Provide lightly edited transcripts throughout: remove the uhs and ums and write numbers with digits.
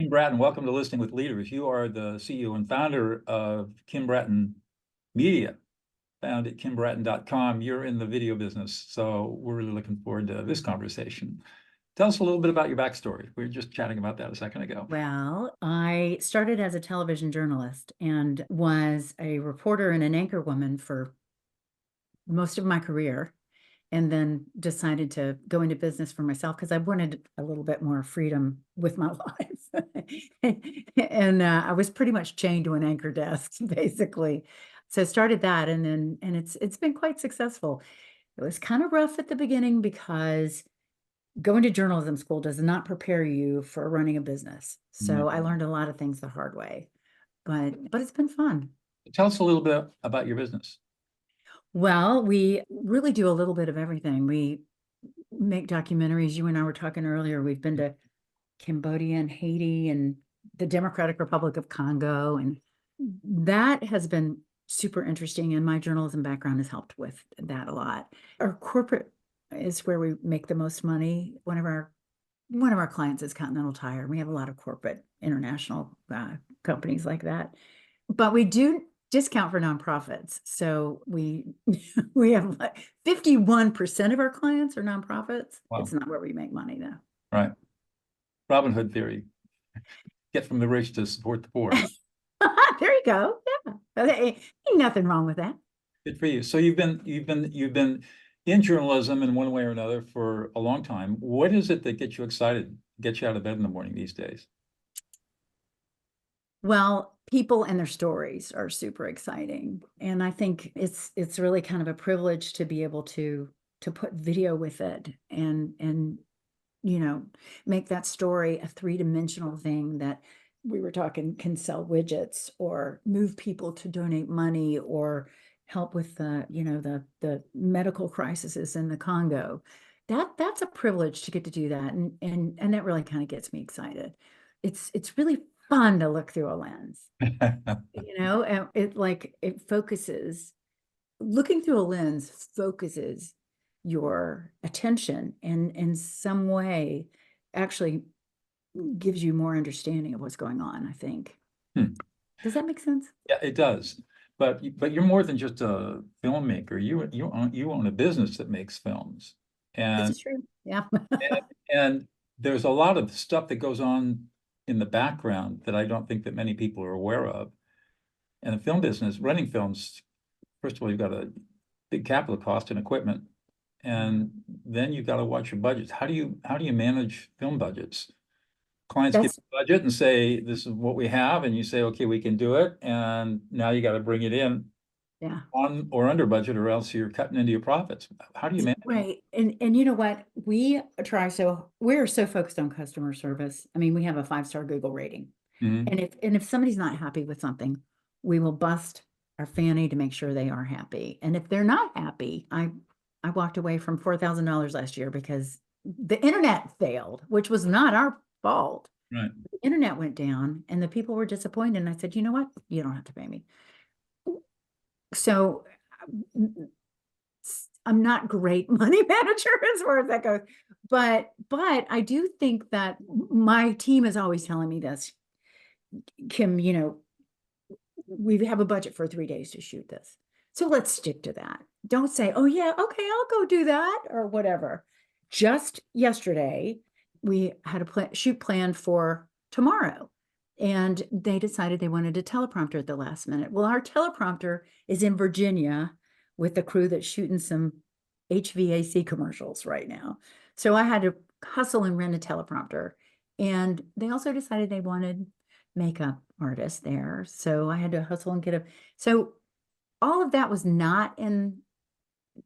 Kim Brattain. Welcome to Listening with Leaders. You are the CEO and founder of Kim Brattain Media, found at kimbrattain.com. You're in the video business, so we're really looking forward to this conversation. Tell us a little bit about your backstory. We were just chatting about that a second ago. Well, I started as a television journalist and was a reporter and an anchor woman for most of my career, and then decided to go into business for myself because I wanted a little bit more freedom with my life. And I was pretty much chained to an anchor desk, basically. So I started that, and it's been quite successful. It was kind of rough at the beginning because going to journalism school does not prepare you for running a business. So I learned a lot of things the hard way, but it's been fun. Tell us a little bit about your business. Well, we really do a little bit of everything. We make documentaries. You and I were talking earlier. We've been to Cambodia and Haiti and the Democratic Republic of Congo, and that has been super interesting. And my journalism background has helped with that a lot. Our corporate is where we make the most money. One of our clients is Continental Tire. We have a lot of corporate international companies like that, but we do discount for nonprofits. So we have like 51% of our clients are nonprofits. Wow. It's not where we make money though. Right. Robin Hood theory. Get from the rich to support the poor. There you go. Yeah. Ain't nothing wrong with that. Good for you. So you've been in journalism in one way or another for a long time. What is it that gets you excited, gets you out of bed in the morning these days? Well, people and their stories are super exciting. And I think it's really kind of a privilege to be able to put video with it and make that story a three-dimensional thing that we were talking can sell widgets or move people to donate money or help with the medical crises in the Congo. That's a privilege to get to do that. And that really kind of gets me excited. It's really fun to look through a lens, and it focuses, looking through a lens focuses your attention and in some way actually gives you more understanding of what's going on, I think. Does that make sense? Yeah, it does. But you're more than just a filmmaker. You own a business that makes films. And This is true. Yeah. and there's a lot of stuff that goes on in the background that I don't think that many people are aware of. And the film business, running films, first of all, you've got a big capital cost and equipment, and then you've got to watch your budgets. How do you manage film budgets? Clients give you a budget and say, this is what we have, and you say, okay, we can do it, and now you got to bring it in on or under budget, or else you're cutting into your profits. How do you manage? Right. And you know what? We're so focused on customer service. I mean, we have a 5-star Google rating. And if somebody's not happy with something, we will bust our fanny to make sure they are happy. And if they're not happy, I walked away from $4,000 last year because the internet failed, which was not our fault. Right. The internet went down and the people were disappointed. And I said, you know what? You don't have to pay me. So I'm not great money manager as far as that goes, but I do think that my team is always telling me this, Kim, we have a budget for 3 days to shoot this. So let's stick to that. Don't say, oh yeah, okay, I'll go do that or whatever. Just yesterday, we had a shoot planned for tomorrow, and they decided they wanted a teleprompter at the last minute. Well, our teleprompter is in Virginia with the crew that's shooting some HVAC commercials right now. So I had to hustle and rent a teleprompter. And they also decided they wanted makeup artists there. So I had to hustle and so all of that was not in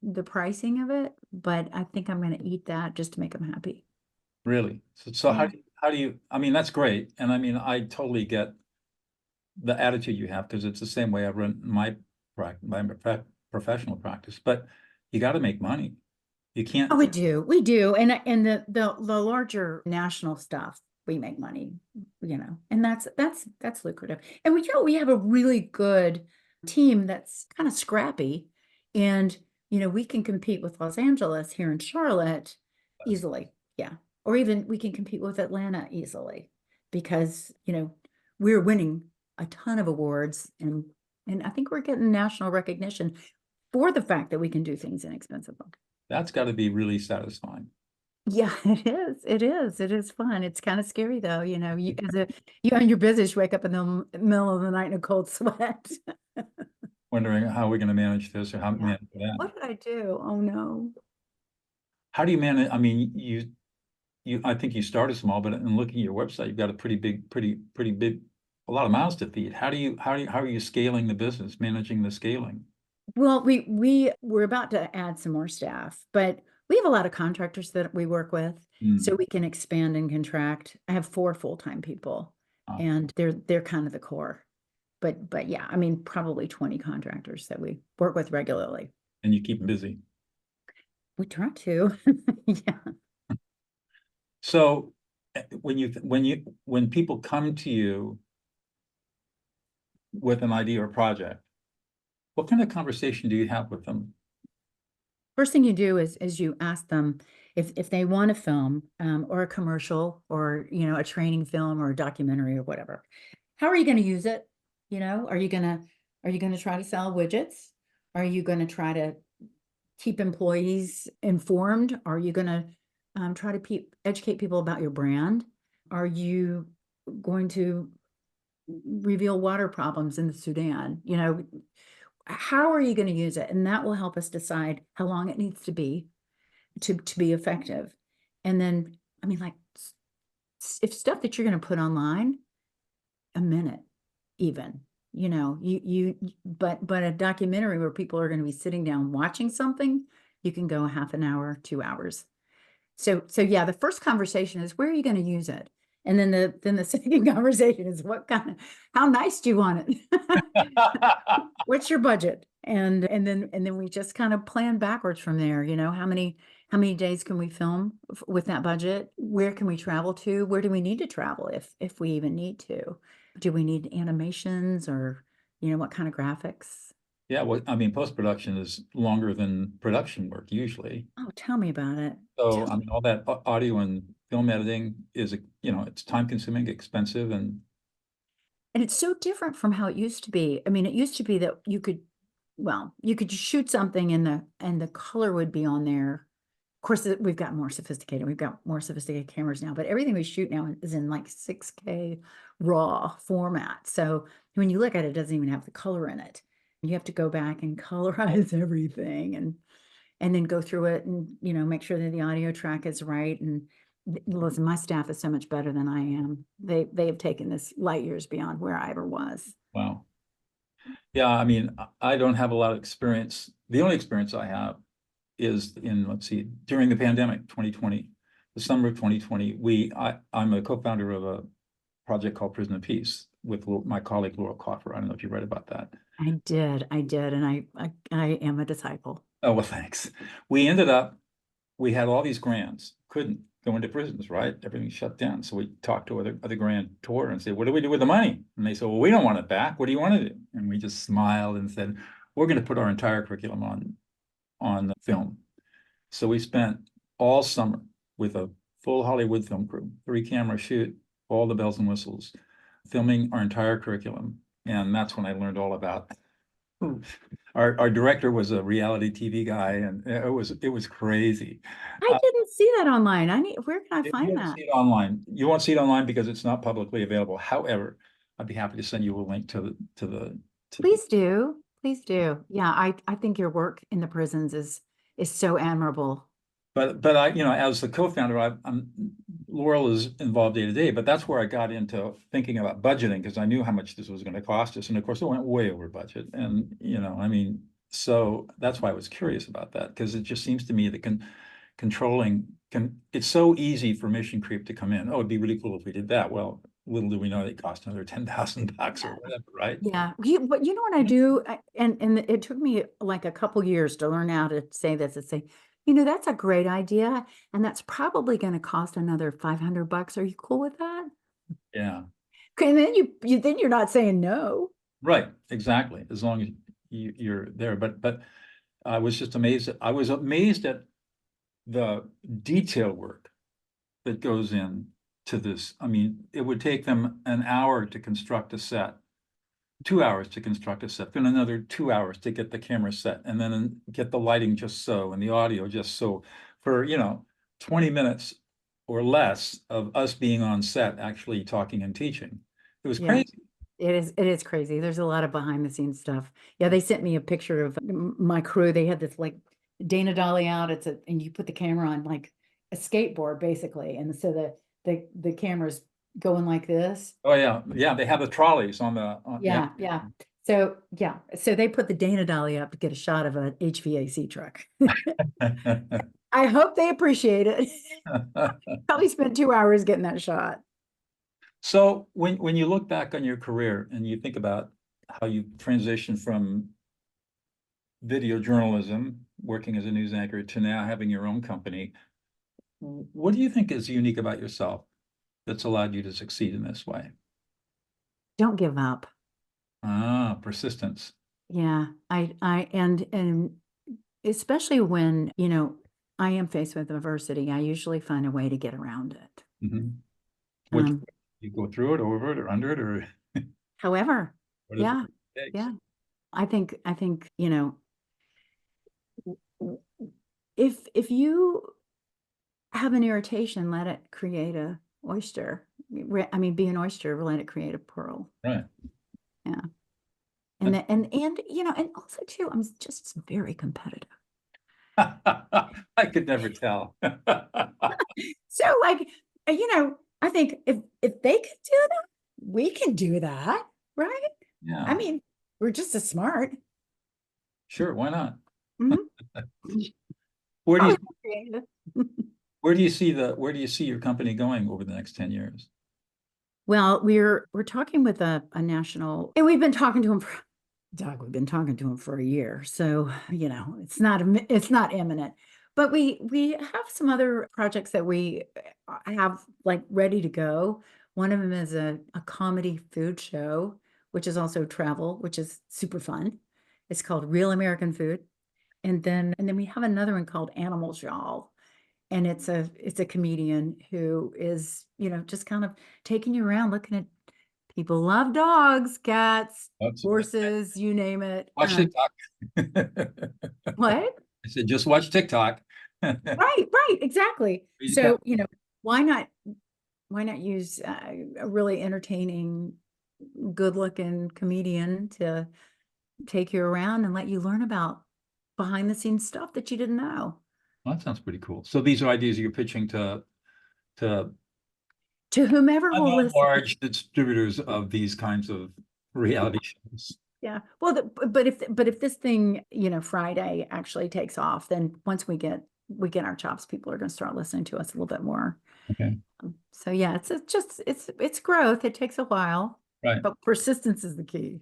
the pricing of it, but I think I'm going to eat that just to make them happy. Really? So Yeah. how do you, I mean, that's great. And I mean, I totally get the attitude you have, because it's the same way I run my professional practice, but you got to make money. You can't. Oh, we do. And the larger national stuff, we make money, and that's lucrative. And we have a really good team that's kind of scrappy, and we can compete with Los Angeles here in Charlotte easily. Yeah. Or even we can compete with Atlanta easily. because, we're winning a ton of awards, and I think we're getting national recognition for the fact that we can do things inexpensively. That's got to be really satisfying. Yeah, it is. It is. It is fun. It's kind of scary though, you own your business, you wake up in the middle of the night in a cold sweat. Wondering how we're going to manage this or how to Yeah. manage that. What did I do? Oh no. How do you manage? I mean, I think you started small, but in looking at your website, you've got a pretty big, a lot of mouths to feed. How are you scaling the business, managing the scaling? Well, we're about to add some more staff, but we have a lot of contractors that we work with, so we can expand and contract. I have 4 full-time people, and they're kind of the core. But yeah, I mean, probably 20 contractors that we work with regularly. And you keep them busy. We try to. Yeah. So when people come to you with an idea or project, what kind of conversation do you have with them? First thing you do is you ask them if they want a film, or a commercial, or a training film or a documentary or whatever. How are you going to use it? Are you gonna try to sell widgets? Are you going to try to keep employees informed? Are you going to try to educate people about your brand? Are you going to reveal water problems in the Sudan? How are you going to use it? And that will help us decide how long it needs to be effective. And then, I mean, like, if stuff that you're going to put online, a minute, even, but a documentary where people are going to be sitting down watching something, you can go half an hour, 2 hours. So yeah, the first conversation is, where are you going to use it? And then the second conversation is, how nice do you want it? What's your budget? And then we just kind of plan backwards from there. How many days can we film with that budget? Where can we travel to? Where do we need to travel if we even need to? Do we need animations, or what kind of graphics? Yeah, well, I mean, post-production is longer than production work usually. Oh, tell me about it. So, I mean, all that audio and film editing is, it's time consuming, expensive, and it's so different from how it used to be. I mean, it used to be that you could just shoot something and the color would be on there. Of course, we've got more sophisticated. We've got more sophisticated cameras now, but everything we shoot now is in like 6K raw format. So when you look at it, it doesn't even have the color in it. You have to go back and colorize everything, and then go through it and, make sure that the audio track is right. And listen, my staff is so much better than I am. They have taken this light years beyond where I ever was. wow. Yeah, I mean, I don't have a lot of experience. The only experience I have is in, let's see, during the pandemic, 2020, the summer of 2020, I'm a co-founder of a project called Prison of Peace with my colleague Laura Coffer. I don't know if you read about that. I did, and I am a disciple. Oh, well, thanks. We had all these grants, couldn't go into prisons, right? Everything shut down. So we talked to other grantor and said, what do we do with the money? And they said, well, we don't want it back. What do you want to do? And we just smiled and said, we're going to put our entire curriculum on film. So we spent all summer with a full Hollywood film crew, 3-camera shoot, all the bells and whistles, filming our entire curriculum. And that's when I learned all about our director was a reality TV guy, and it was crazy. I didn't see that online. Where can I find You won't that? see it online. You won't see it online because it's not publicly available. However, I'd be happy to send you a link to the. Please do. Please do. Yeah, I think your work in the prisons is so admirable. But I, as the co-founder, Laurel is involved day to day, but that's where I got into thinking about budgeting, because I knew how much this was going to cost us. And of course, it went way over budget. And, I mean, so that's why I was curious about that, because it just seems to me that it's so easy for mission creep to come in. Oh, it'd be really cool if we did that. Well, little do we know it cost another $10,000 or whatever, right? Yeah. But you know what I do? And it took me like a couple years to learn how to say this, and say, that's a great idea, and that's probably going to cost another $500. Are you cool with that? Yeah. Okay, and then you're not saying no. Right. Exactly. As long as you're there. But I was just amazed. I was amazed at the detail work that goes in to this. I mean, it would take them an hour to construct a set, 2 hours to construct a set, then another 2 hours to get the camera set, and then get the lighting just so, and the audio just so, for, 20 minutes or less of us being on set, actually talking and teaching. It was Yeah. crazy. It is crazy. There's a lot of behind the scenes stuff. Yeah, they sent me a picture of my crew. They had this like Dana Dolly out. And you put the camera on like a skateboard basically. And so the camera's going like this. Oh, yeah, they have the trolleys on the, Yeah. So yeah, so they put the Dana Dolly up to get a shot of a HVAC truck. I hope they appreciate it. Probably spent 2 hours getting that shot. So when you look back on your career and you think about how you transitioned from video journalism, working as a news anchor, to now having your own company, what do you think is unique about yourself that's allowed you to succeed in this way? Don't give up. Ah, persistence. Yeah, and especially when, I am faced with adversity, I usually find a way to get around it. Mhm. Which, Um, you go through it, over it, or under it, or however, whatever yeah, it takes. yeah. I think, if you have an irritation, let it create a oyster. I mean, be an oyster, let it create a pearl. Right. Yeah. And and also too, I'm just very competitive. I could never tell. So like, I think if they could do that, we can do that, right? Yeah, I mean, we're just as smart. sure, why not? Mhm. Where do you Probably more creative. where do you see your company going over the next 10 years? Well, we're talking with a national, and we've been talking to him for, Doug, we've been talking to him for a year. So, it's not imminent. But we have some other projects that we have like ready to go. One of them is a comedy food show, which is also travel, which is super fun. It's called Real American Food. And then we have another one called Animals Y'all. And it's a comedian who is, just kind of taking you around looking at people love dogs, cats, That's horses, you name it. watch TikTok. What? I said, just watch TikTok. Right, exactly. You So, tell- why not use a really entertaining, good-looking comedian to take you around and let you learn about behind the scenes stuff that you didn't know. Well, that sounds pretty cool. So these are ideas you're pitching to To whomever will listen. large distributors of these kinds of reality shows. Yeah. Well, but if this thing, Friday actually takes off, then once we get our chops, people are going to start listening to us a little bit more. Okay, So yeah, it's growth. It takes a while, right. but persistence is the key.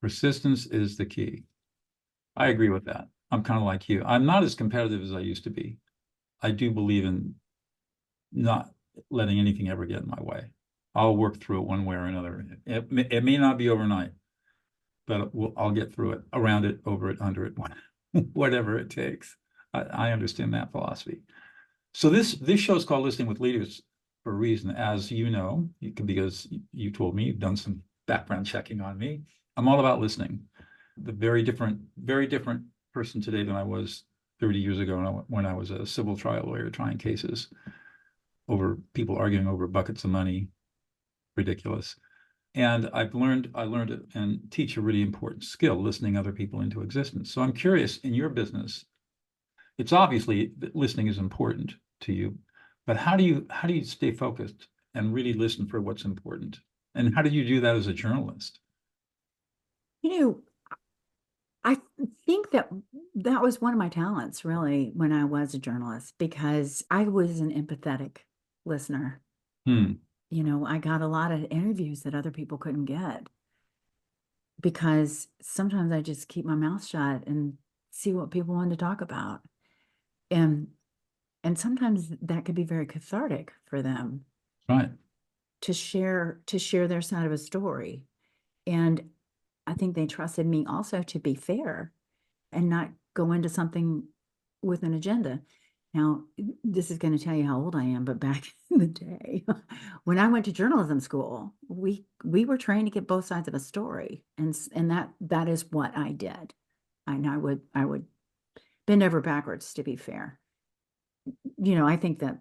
Persistence is the key. I agree with that. I'm kind of like you. I'm not as competitive as I used to be. I do believe in not letting anything ever get in my way. I'll work through it one way or another. It may not be overnight, but I'll get through it, around it, over it, under it, whatever it takes. I understand that philosophy. So this show is called Listening with Leaders for a reason, as you know, because you told me you've done some background checking on me. I'm all about listening. The very different person today than I was 30 years ago when I was a civil trial lawyer trying cases over people arguing over buckets of money, ridiculous. And I learned it and teach a really important skill, listening other people into existence. So I'm curious, in your business, it's obviously that listening is important to you, but how do you stay focused and really listen for what's important? And how do you do that as a journalist? I think that was one of my talents, really, when I was a journalist, because I was an empathetic listener. Hmm. I got a lot of interviews that other people couldn't get because sometimes I just keep my mouth shut and see what people wanted to talk about. And sometimes that could be very cathartic for them Right. to share their side of a story. And I think they trusted me also to be fair and not go into something with an agenda. Now, this is going to tell you how old I am, but back in the day, when I went to journalism school, we were trained to get both sides of a story, and that is what I did. And I would bend over backwards to be fair. You know, I think that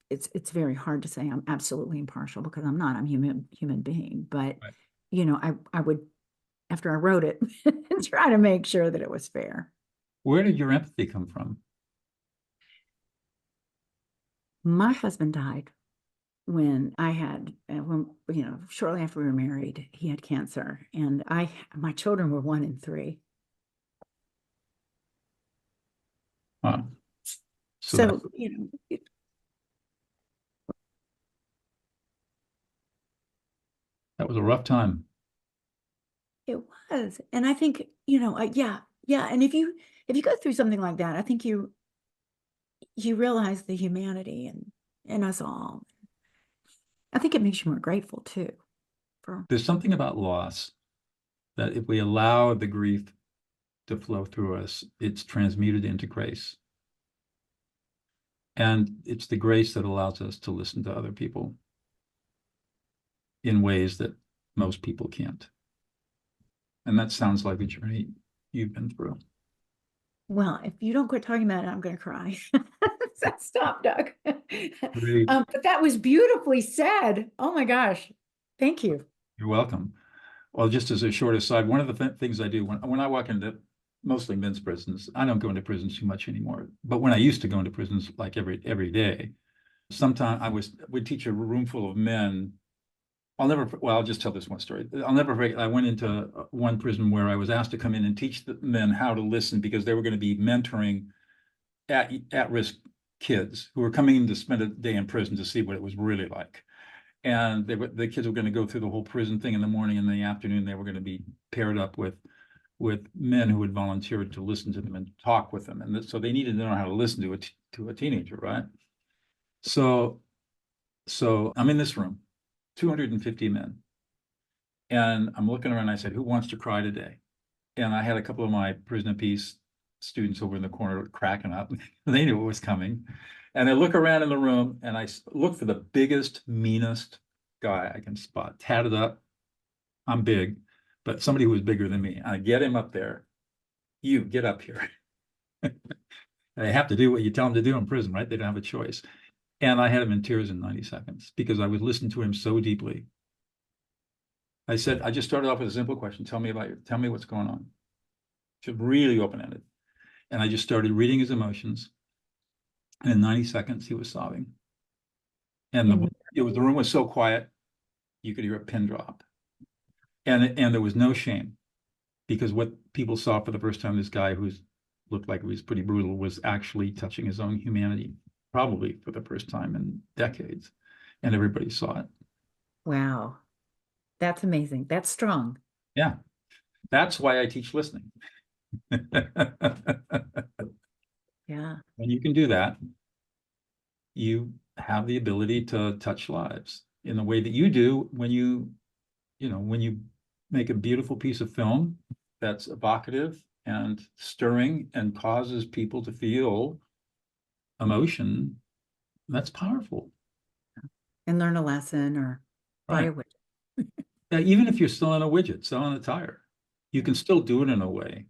it's very hard to say I'm absolutely impartial, because I'm not. I'm human being, but Right. you know, I would, after I wrote it, try to make sure that it was fair. Where did your empathy come from? My husband died when I had, when, you know, shortly after we were married. He had cancer, and my children were 1 and 3. Wow. So So, you know, that was a rough time. it was. And I think, you know, yeah. And if you go through something like that, I think you realize the humanity in us all. I think it makes you more grateful too. There's something about loss that if we allow the grief to flow through us, it's transmuted into grace. And it's the grace that allows us to listen to other people in ways that most people can't. And that sounds like a journey you've been through. Well, if you don't quit talking about it, I'm going to cry. So stop, Doug. Great. But that was beautifully said. Oh my gosh. Thank you. You're welcome. Well, just as a short aside, one of the things I do when I walk into mostly men's prisons, I don't go into prisons too much anymore. But when I used to go into prisons like every day, sometimes would teach a room full of men. I'll just tell this one story. I'll never forget. I went into one prison where I was asked to come in and teach the men how to listen, because they were going to be mentoring at-risk kids who were coming in to spend a day in prison to see what it was really like. And the kids were going to go through the whole prison thing in the morning, and in the afternoon they were going to be paired up with men who had volunteered to listen to them and talk with them. And so they needed to know how to listen to a teenager, right? So I'm in this room, 250 men. And I'm looking around, and I said, who wants to cry today? And I had a couple of my prison of peace students over in the corner cracking up. They knew it was coming. And I look around in the room, and I look for the biggest, meanest guy I can spot, tatted up. I'm big, but somebody who was bigger than me. I get him up there. You get up here. They have to do what you tell them to do in prison, right? They don't have a choice. And I had him in tears in 90 seconds because I would listen to him so deeply. I said, I just started off with a simple question. Tell me what's going on. Just really open-ended. And I just started reading his emotions. And in 90 seconds, he was sobbing. And the room was so quiet, you could hear a pin drop. And there was no shame, because what people saw for the first time, this guy who looked like he was pretty brutal, was actually touching his own humanity, probably for the first time in decades. And everybody saw it. Wow. That's amazing. That's strong. Yeah. That's why I teach listening. Yeah. When you can do that, you have the ability to touch lives in the way that you do when you make a beautiful piece of film that's evocative and stirring and causes people to feel emotion. That's powerful. And learn a lesson or buy a widget. Even if you're selling a widget, selling a tire, you can still do it in a way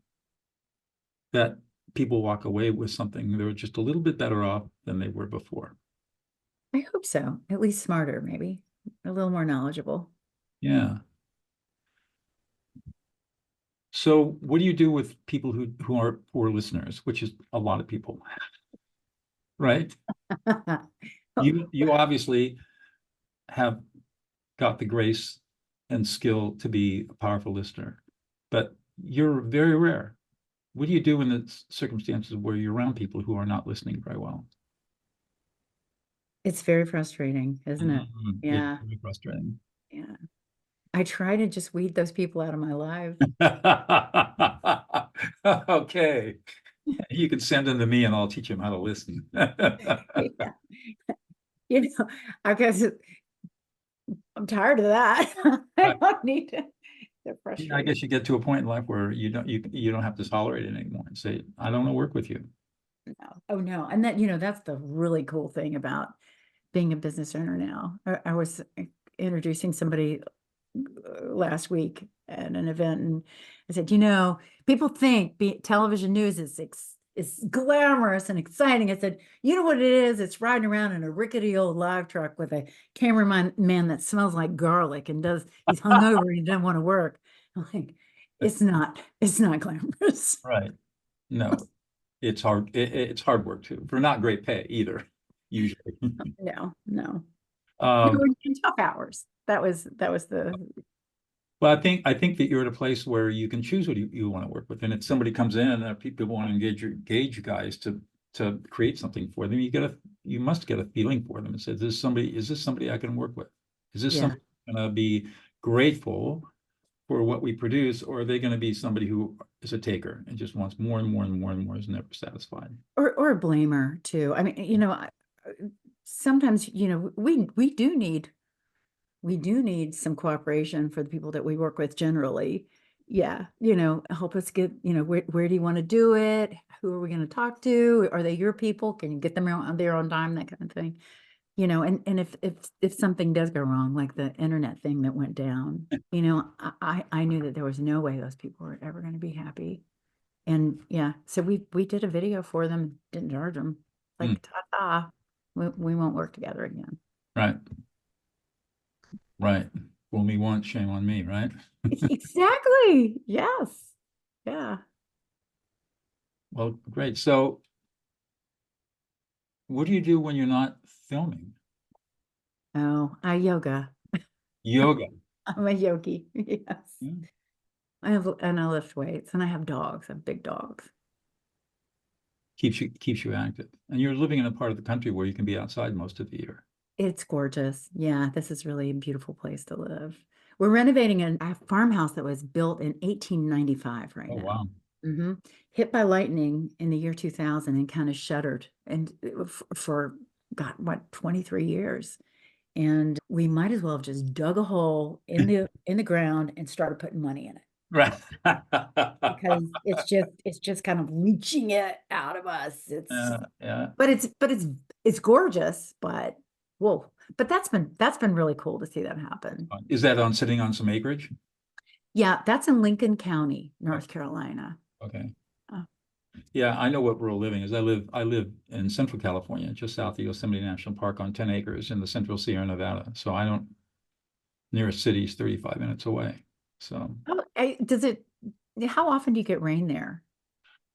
that people walk away with something they're just a little bit better off than they were before. I hope so. At least smarter, maybe a little more knowledgeable. Yeah. So what do you do with people who are poor listeners, which is a lot of people, right? You obviously have got the grace and skill to be a powerful listener, but you're very rare. What do you do in the circumstances where you're around people who are not listening very well? It's very frustrating, isn't it? It's Yeah. really frustrating. Yeah. I try to just weed those people out of my life. Okay. You can send them to me and I'll teach them how to listen. Yeah. You know, I guess I'm tired of that. I don't need to. They're I frustrating. guess you get to a point in life where you don't have to tolerate it anymore and say, I don't want to work with you. no. Oh, no. And that, that's the really cool thing about being a business owner now. I was introducing somebody last week at an event, and I said, people think television news is glamorous and exciting. I said, you know what it is? It's riding around in a rickety old live truck with a cameraman man that smells like garlic and he's hungover and he doesn't want to work. I'm like, it's not glamorous. Right. No, it's hard. It's hard work too, for not great pay either, usually. No, no. Um, In tough hours. That was the Well, I think that you're at a place where you can choose what you want to work with. And if somebody comes in and people want to engage you guys to create something for them, you must get a feeling for them and say, is this somebody I can work with? Is this yeah. somebody going to be grateful for what we produce, or are they going to be somebody who is a taker and just wants more and more and more and more, is never satisfied? Or a blamer too. I mean, sometimes, we do need some cooperation for the people that we work with generally. Yeah, help us get, where do you want to do it? Who are we going to talk to? Are they your people? Can you get them on their own time? That kind of thing. And if something does go wrong, like the internet thing that went down, I knew that there was no way those people were ever going to be happy. And yeah, so we did a video for them, didn't charge them. Like, ta-ta, we won't work together again. Right. Right. Fool me once, shame on me, right? Exactly. Yes. Yeah. Well, great. So what do you do when you're not filming? Oh, I yoga. Yoga. I'm a yogi. Yes. Yeah. I lift weights, and I have dogs. I have big dogs. Keeps you active. And you're living in a part of the country where you can be outside most of the year. It's gorgeous. Yeah, this is really a beautiful place to live. We're renovating a farmhouse that was built in 1895 right Oh, now. wow. Hit by lightning in the year 2000 and kind of shuttered, and for God, what, 23 years. And we might as well have just dug a hole in the ground and started putting money in it, Right. because it's just kind of leaching it out of us. Yeah. But it's gorgeous, but whoa. But that's been really cool to see that happen. Is that sitting on some acreage? Yeah, that's in Lincoln County, North Carolina. Okay. Oh. Yeah, I know what rural living is. I live in Central California, just south of Yosemite National Park on 10 acres in the Central Sierra Nevada. So nearest city is 35 minutes away. So, Oh, how often do you get rain there?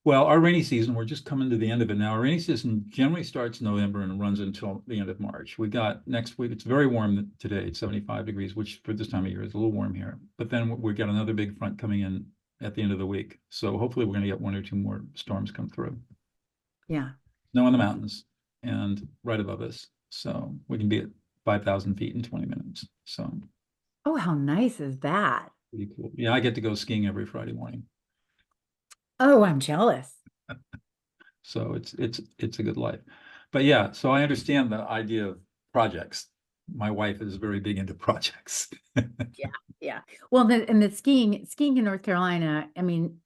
well, our rainy season, we're just coming to the end of it now. Our rainy season generally starts in November and runs until the end of March. We got next week, it's very warm today, it's 75 degrees, which for this time of year is a little warm here. But then we got another big front coming in at the end of the week. So hopefully we're going to get one or two more storms come through. Yeah. Snow in the mountains and right above us. So we can be at 5,000 feet in 20 minutes. So Oh, how nice is that? pretty cool. Yeah, I get to go skiing every Friday morning. Oh, I'm jealous. So it's a good life. But yeah, so I understand the idea of projects. My wife is very big into projects. Yeah, yeah. Well, the skiing in North Carolina, I mean,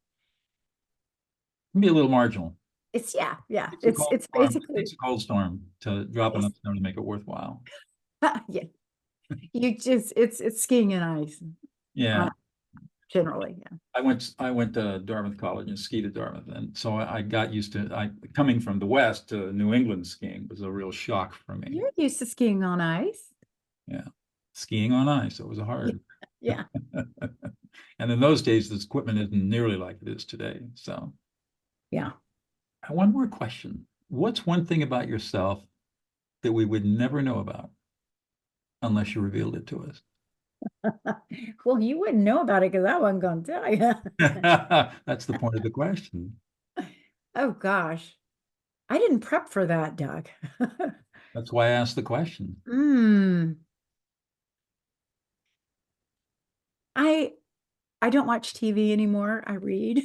Can be a little marginal. yeah, yeah. It's a It's cold it's storm. It basically takes a cold storm to drop it's, enough snow to make it worthwhile. yeah. It's skiing and ice, Yeah. generally. Yeah. I went to Dartmouth College and skied at Dartmouth, and so I got used to coming from the West to New England skiing was a real shock for me. You're used to skiing on ice. Yeah, skiing on ice, it was hard. Yeah. And in those days, this equipment isn't nearly like it is today. So, Yeah. one more question: what's one thing about yourself that we would never know about unless you revealed it to us? Well, you wouldn't know about it because I wasn't going to tell you. That's the point of the question. Oh gosh. I didn't prep for that, Doug. That's why I asked the question. Mm. I I don't watch TV anymore. I read.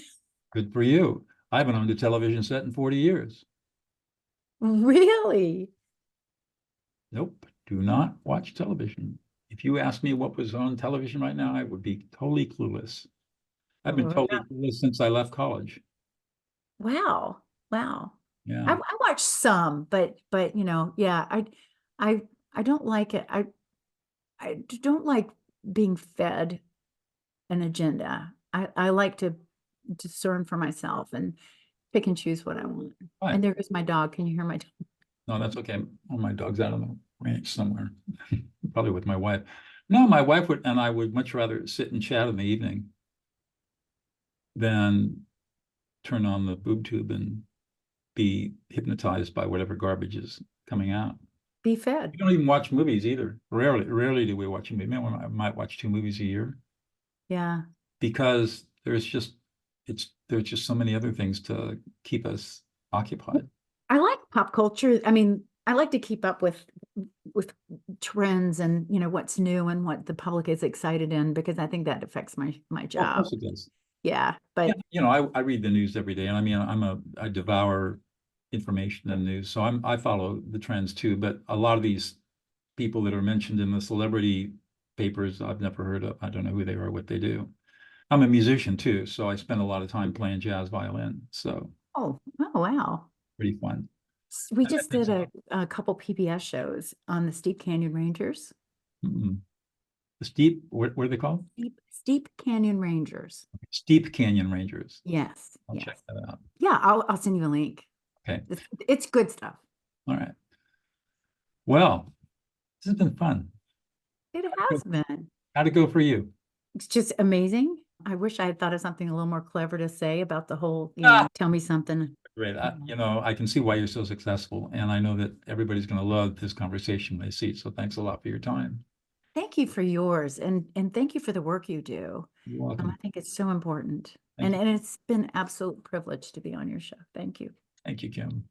Good for you. I haven't owned a television set in 40 years. Really? Nope, do not watch television. If you asked me what was on television right now, I would be totally clueless. I've been Oh, totally clueless since I left college. wow. Wow. Yeah. I watch some, but you know, yeah, I don't like it. Don't like being fed an agenda. I like to discern for myself and pick and choose what I want. Right. And there goes my dog. Can you hear my dog? No, that's okay. Oh, my dog's out on the ranch somewhere, probably with my wife. No, my wife would, and I would much rather sit and chat in the evening than turn on the boob tube and be hypnotized by whatever garbage is coming out. Be fed. We don't even watch movies either. Rarely do we watch a movie. I might watch 2 movies a year Yeah. because there's just so many other things to keep us occupied. I like pop culture. I mean, I like to keep up with trends and, you know, what's new and what the public is excited in, because I think that affects my Well, of job. course it does. Yeah, Yeah, but you know, I read the news every day, and I mean, I devour information and news, so I follow the trends too. But a lot of these people that are mentioned in the celebrity papers, I've never heard of. I don't know who they are, or what they do. I'm a musician too, so I spend a lot of time playing jazz violin. So oh wow. pretty fun. We And I just think did a couple PBS shows on the Steep Canyon Rangers. the steep, what are they called? Steep Canyon Rangers. Steep Canyon Rangers. Yes, I'll yes. check that out. Yeah, I'll send you a link. Okay. It's good stuff. All right. Well, this has been fun. It has been. How'd it go for you? It's just amazing. I wish I had thought of something a little more clever to say about the whole, Ah, tell me something. great. You know, I can see why you're so successful, and I know that everybody's going to love this conversation when they see it. So thanks a lot for your time. Thank you for yours, and thank you for the work you do. You're welcome. I think it's so important. Thank And you. it's been an absolute privilege to be on your show. Thank you. Thank you, Kim.